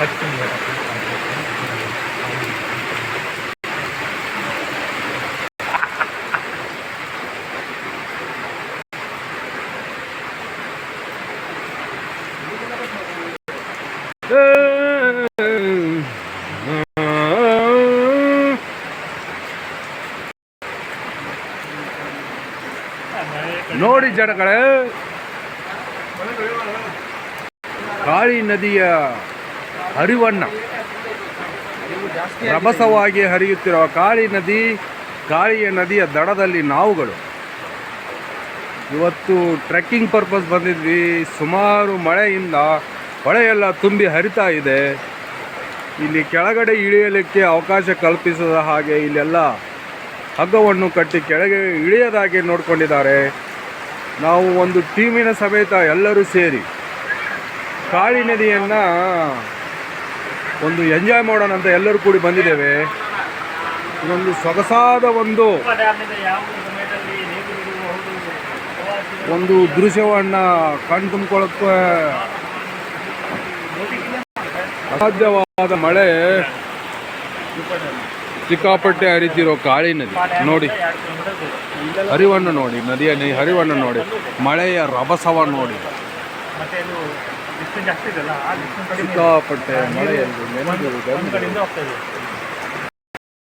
ಪಶ್ಚಿಮ ನೋಡಿ ಜನಗಳೇ, ಕಾಳಿ ನದಿಯ ಹರಿವನ್ನು ರಭಸವಾಗಿ ಹರಿಯುತ್ತಿರುವ ಕಾಳಿಯ ನದಿಯ ದಡದಲ್ಲಿ ನಾವುಗಳು ಇವತ್ತು ಟ್ರೆಕ್ಕಿಂಗ್ ಪರ್ಪಸ್ ಬಂದಿದ್ವಿ. ಸುಮಾರು ಮಳೆಯಿಂದ ಹೊಳೆಯೆಲ್ಲ ತುಂಬಿ ಹರಿತಾ ಇದೆ. ಇಲ್ಲಿ ಕೆಳಗಡೆ ಇಳಿಯಲಿಕ್ಕೆ ಅವಕಾಶ ಕಲ್ಪಿಸದ ಹಾಗೆ ಇಲ್ಲೆಲ್ಲ ಹಗ್ಗವನ್ನು ಕಟ್ಟಿ ಕೆಳಗೆ ಇಳಿಯದಾಗೆ ನೋಡಿಕೊಂಡಿದ್ದಾರೆ. ನಾವು ಒಂದು ಟೀಮಿನ ಸಮೇತ ಎಲ್ಲರೂ ಸೇರಿ ಕಾಳಿ ನದಿಯನ್ನು ಒಂದು ಎಂಜಾಯ್ ಮಾಡೋಣ ಅಂತ ಎಲ್ಲರೂ ಕೂಡಿ ಬಂದಿದ್ದೇವೆ. ಇದೊಂದು ಸೊಗಸಾದ ಒಂದು ದೃಶ್ಯವನ್ನು ಕಣ್ಣು ತುಂಬಿಕೊಳ್ಳೋಕ್ಕೆ ಅಸಾಧ್ಯವಾದ ಮಳೆ ಸಿಕ್ಕಾಪಟ್ಟೆ ಹರಿತಿರೋ ಕಾಳಿ ನದಿ ನೋಡಿ, ಹರಿವನ್ನು ನೋಡಿ, ನದಿಯ ಹರಿವನ್ನು ನೋಡಿ, ಮಳೆಯ ರಭಸವನ್ನು ನೋಡಿ, ಸಿಕ್ಕಾಪಟ್ಟೆ ಮಳೆ